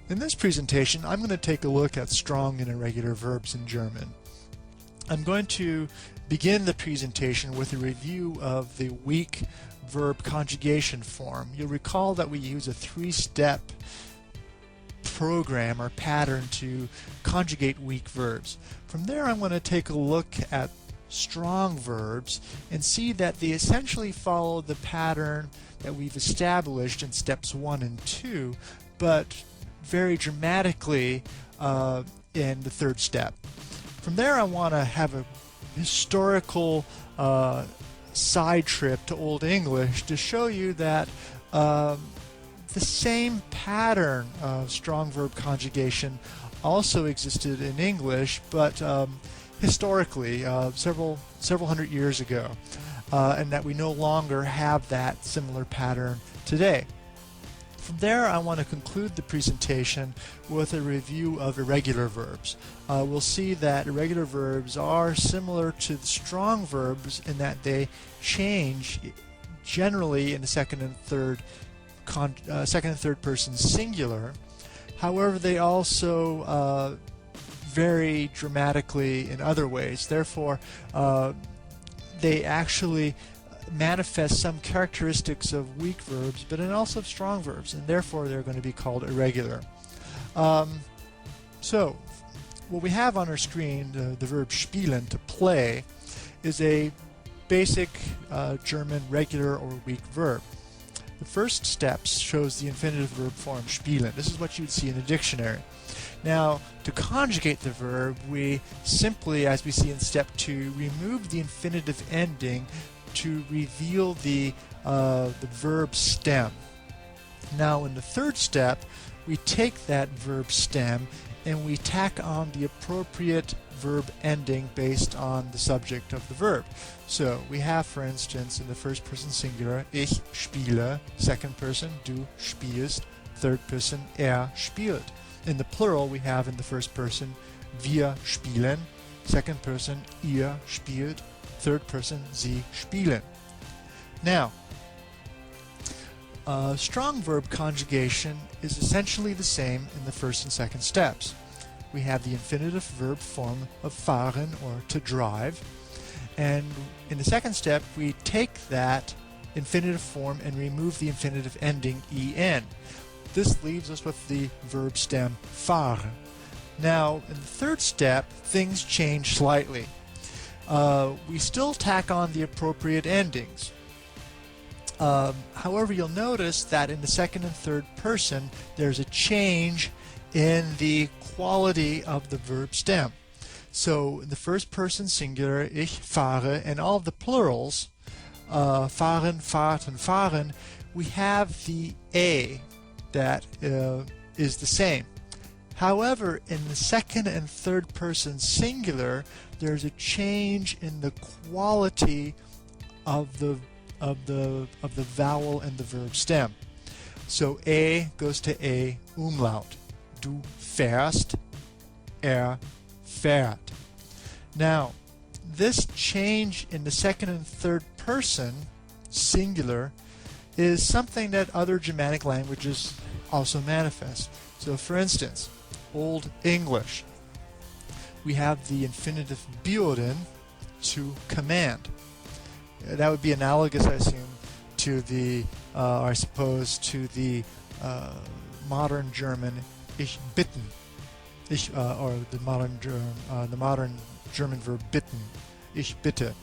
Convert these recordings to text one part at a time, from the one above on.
In this presentation, I'm going to take a look at strong and irregular verbs in German. I'm going to begin the presentation with a review of the weak verb conjugation form. You'll recall that we use a three-step program or pattern to conjugate weak verbs. From there, I'm going to take a look at strong verbs and see that they essentially follow the pattern that we've established in steps 1 and 2, but very dramatically in the third step. From there, I want to have a historical side trip to Old English to show you that the same pattern of strong verb conjugation also existed in English, but historically, several hundred years ago, and that we no longer have that similar pattern today. From there, I want to conclude the presentation with a review of irregular verbs. We'll see that irregular verbs are similar to the strong verbs in that they change generally in the second and third person singular. However, they also vary dramatically in other ways. Therefore, they actually manifest some characteristics of weak verbs, but also of strong verbs, and therefore they're going to be called irregular. So, what we have on our screen, the verb spielen, to play, is a basic German regular or weak verb. The first step shows the infinitive verb form spielen. This is what you'd see in a dictionary. Now, to conjugate the verb, we simply, as we see in step 2, remove the infinitive ending to reveal the verb stem. Now, in the third step, we take that verb stem and we tack on the appropriate verb ending based on the subject of the verb. So we have, for instance, in the first person singular, ich spiele, second person, du spielst, third person, spielt. In the plural, we have in the first person, wir spielen, second person, ihr spielt, third person, sie spielen. Now, strong verb conjugation is essentially the same in the first and second steps. We have the infinitive verb form of fahren, or to drive, and in the second step we take that infinitive form and remove the infinitive ending en. This leaves us with the verb stem fahren. Now, in the third step, things change slightly. We still tack on the appropriate endings. However, you'll notice that in the second and third person, there's a change in the quality of the verb stem. So, in the first person singular, ich fahre, and all of the plurals, fahren, fahrt, and fahren, we have the a that is the same. However, in the second and third person singular, there's a change in the quality of the vowel and the verb stem. So a goes to a umlaut. Du fährst, fährt. Now, this change in the second and third person singular is something that other Germanic languages also manifest. So, for instance, Old English, we have the infinitive beorden, to command. That would be analogous, I assume, to the, or I suppose, to the modern German ich bitten, or the modern German verb bitten, ich bitte.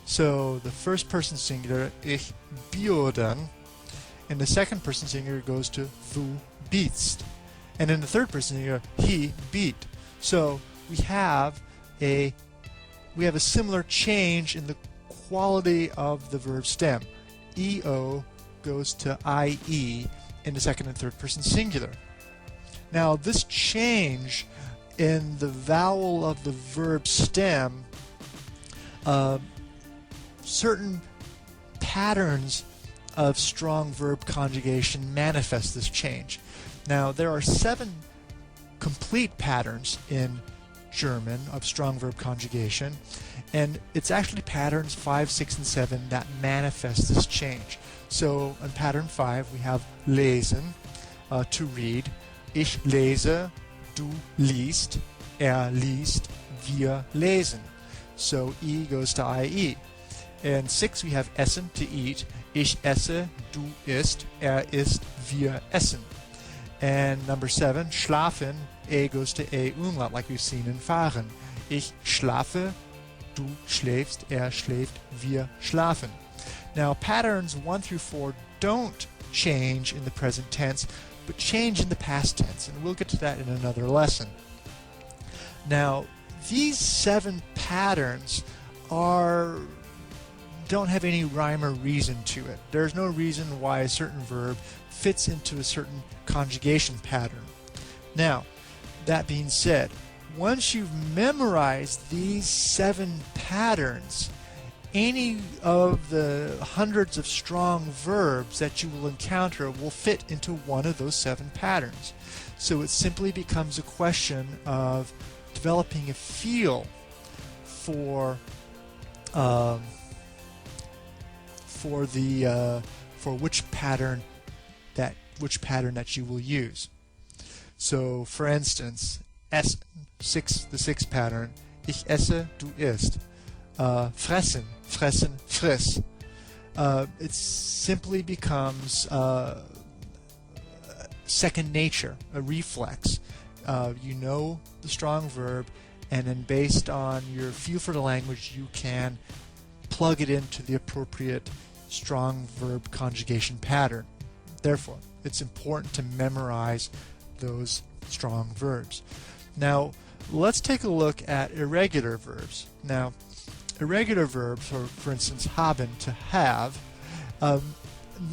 So the first person singular, ich beorden, and the second person singular goes to du bietst. And in the third person singular, he beat. So we have a similar change in the quality of the verb stem. EO goes to IE in the second and third person singular. Now, this change in the vowel of the verb stem, certain patterns of strong verb conjugation manifest this change. Now, there are 7 complete patterns in German of strong verb conjugation, and it's actually patterns 5, 6, and 7 that manifest this change. So in pattern 5 we have lesen, to read, Ich lese, du liest, liest, wir lesen. So E goes to IE. And 6, we have essen, to eat. Ich esse, du isst, isst, wir essen. And number 7, schlafen, E goes to umlaut, like we've seen in fahren. Ich schlafe, du schläfst, schläft, wir schlafen. Now, patterns 1 through 4 don't change in the present tense, but change in the past tense, and we'll get to that in another lesson. Now, these 7 patterns don't have any rhyme or reason to it. There's no reason why a certain verb fits into a certain conjugation pattern. Now, that being said, once you've memorized these 7 patterns, any of the hundreds of strong verbs that you will encounter will fit into one of those 7 patterns. So it simply becomes a question of developing a feel for which pattern that you will use. So, for instance, essen, the 6th pattern. Ich esse, du isst. Fressen, fressen, friss. It simply becomes second nature, a reflex. You know the strong verb, and then based on your feel for the language, you can plug it into the appropriate strong verb conjugation pattern. Therefore, it's important to memorize those strong verbs. Now, let's take a look at irregular verbs. Now, irregular verbs, for instance, haben, to have,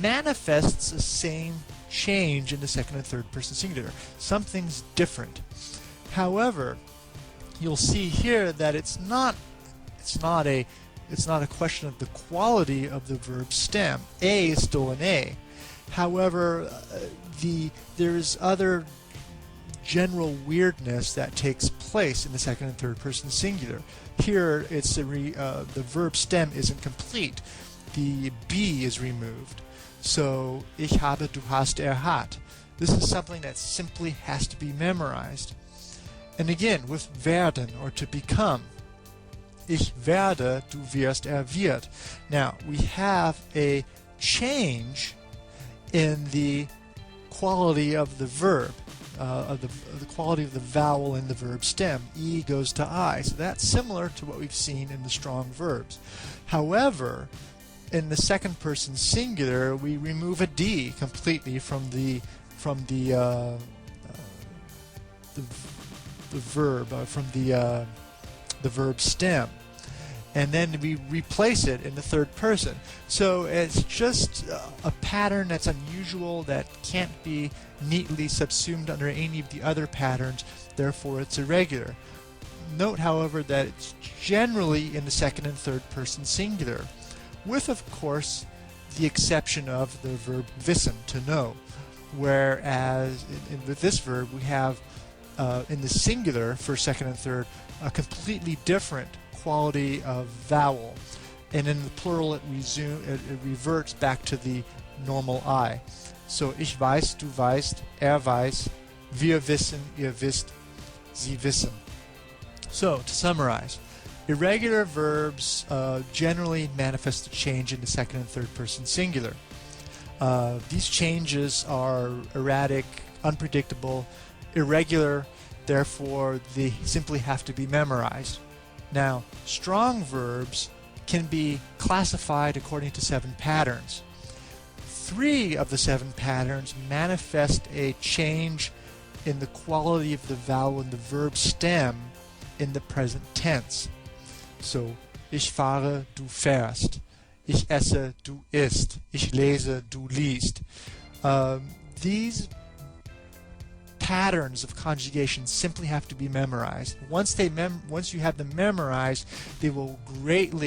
manifests the same change in the second and third person singular. Something's different. However, you'll see here that it's not a question of the quality of the verb stem. A is still an A. However, there's other general weirdness that takes place in the second and third person singular. Here, it's the verb stem isn't complete. The B is removed. So, ich habe, du hast, hat. This is something that simply has to be memorized. And again, with werden, or to become. Ich werde, du wirst, wird. Now, we have a change in the quality of the verb, the quality of the vowel in the verb stem. E goes to I. So that's similar to what we've seen in the strong verbs. However, in the second person singular, we remove a D completely from the verb stem, and then we replace it in the third person. So it's just a pattern that's unusual, that can't be neatly subsumed under any of the other patterns, therefore it's irregular. Note, however, that it's generally in the second and third person singular, with, of course, the exception of the verb wissen, to know, whereas with this verb we have in the singular for second and third a completely different quality of vowel, and in the plural it reverts back to the normal I. So ich weiß, du weißt, weiß, wir wissen, ihr wisst, sie wissen. So, to summarize, irregular verbs generally manifest a change in the second and third person singular. These changes are erratic, unpredictable, irregular, therefore they simply have to be memorized. Now, strong verbs can be classified according to 7 patterns. 3 of the 7 patterns manifest a change in the quality of the vowel in the verb stem in the present tense. So, ich fahre, du fährst. Ich esse, du isst. Ich lese, du liest. These patterns of conjugation simply have to be memorized. Once you have them memorized, they will greatly